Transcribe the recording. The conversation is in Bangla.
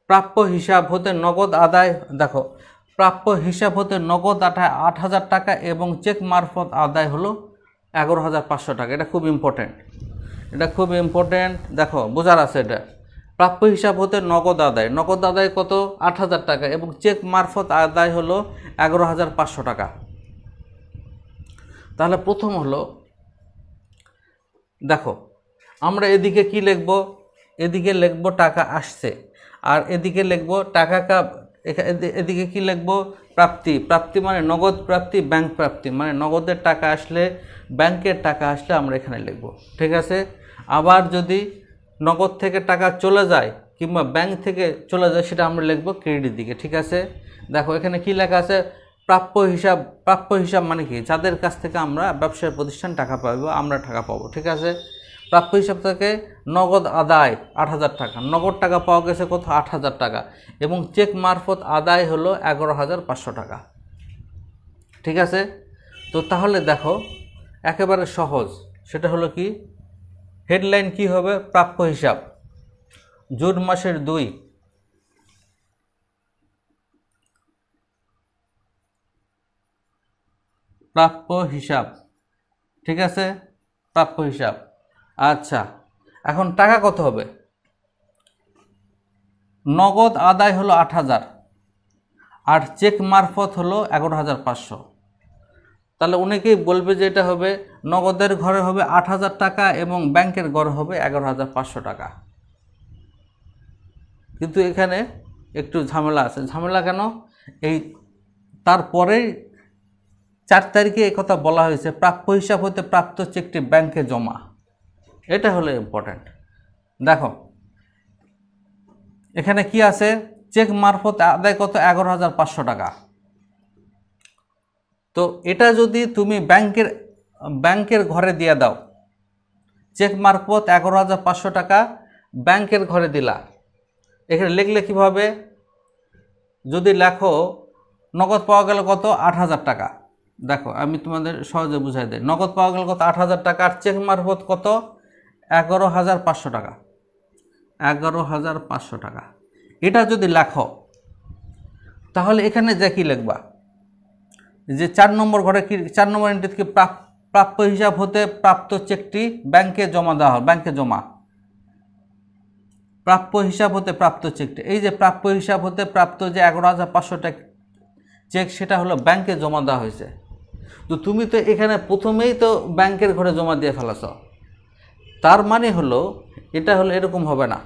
প্রাপ্য হিসাব হতে নগদ আদায়, দেখো প্রাপ্য হিসাব হতে নগদ আদায় 8,000 টাকা এবং চেক মারফত আদায় হলো 11,500 টাকা। এটা খুব ইম্পর্টেন্ট, এটা খুব ইম্পর্টেন্ট, দেখো বোঝার আছে। এটা প্রাপ্য হিসাব হতে নগদ আদায় কত? 8,000 টাকা এবং চেক মারফত আদায় হলো 11,500 টাকা। তাহলে প্রথম হলো, দেখো আমরা এদিকে কি লিখব? এদিকে লিখব টাকা আসছে, আর এদিকে লিখব টাকা এদিকে কি লিখব? প্রাপ্তি মানে নগদ প্রাপ্তি, ব্যাংক প্রাপ্তি মানে নগদের টাকা আসলে, ব্যাংকের টাকা আসলে আমরা এখানে লিখব, ঠিক আছে। আবার যদি নগদ থেকে টাকা চলে যায় কিংবা ব্যাংক থেকে চলে যায় সেটা আমরা লিখব ক্রেডিট দিকে, ঠিক আছে। দেখো এখানে কি লেখা আছে? প্রাপ্য হিসাব মানে কি? যাদের কাছ থেকে আমরা ব্যবসায় প্রতিষ্ঠান টাকা পাবো, আমরা টাকা পাবো, ঠিক আছে। প্রাপ্য হিসাব থেকে নগদ আদায় 8,000 টাকা, নগদ টাকা পাওয়া গেছে কত? 8,000 টাকা এবং চেক মারফত আদায় হলো 11,500 টাকা, ঠিক আছে। তো তাহলে দেখো একেবারে সহজ, সেটা হলো কি? হেডলাইন কি হবে? প্রাপ্য হিসাব জুন মাসের 2, প্রাপ্য হিসাব, ঠিক আছে, প্রাপ্য হিসাব। আচ্ছা, এখন টাকা কত হবে? নগদ আদায় হলো 8,000 আর চেক মারফত হলো 11,500। তাহলে অনেকেই বলবে যে এটা হবে নগদের ঘরে হবে 8,000 টাকা এবং ব্যাংকের ঘরে হবে 11,500 টাকা। কিন্তু এখানে একটু ঝামেলা আছে। ঝামেলা কেন? এই তারপরেই 4 তারিখে এই কথা বলা হয়েছে, প্রাপ্য হিসাব হতে প্রাপ্ত চেকটি ব্যাংকে জমা। এটা হলো ইম্পর্ট্যান্ট। দেখো এখানে কি আছে? চেক মারফত আদায় কত? 11,500 টাকা। তো এটা যদি তুমি ব্যাংকের ঘরে দিয়ে দাও, চেক মারফত 11,500 টাকা ব্যাংকের ঘরে দিলা, এখানে লিখলে কীভাবে? যদি লেখো নগদ পাওয়া গেল কত? 8,000 টাকা। দেখো আমি তোমাদের সহজে বুঝাই দিই। নগদ পাওয়া গেল কত? 8,000 টাকা আর চেক মারফত কত? 11,500 টাকা, 11,500 টাকা। এটা যদি লেখো তাহলে এখানে যে কি লিখবা? যে 4 নম্বর ঘরে কি, 4 নম্বর এন্ট্রি থেকে প্রাপ্য হিসাব হতে প্রাপ্ত চেকটি ব্যাংকে জমা দেওয়া হয়, ব্যাংকে জমা। প্রাপ্য হিসাব হতে প্রাপ্ত চেকটি, এই যে প্রাপ্য হিসাব হতে প্রাপ্ত যে 11,500 টাকা চেক, সেটা হলো ব্যাংকে জমা দেওয়া হয়েছে। তো তুমি তো এখানে প্রথমেই তো ব্যাংকের ঘরে জমা দিয়ে ফেলাছ, তার মানে হলো এটা হলো এরকম হবে না।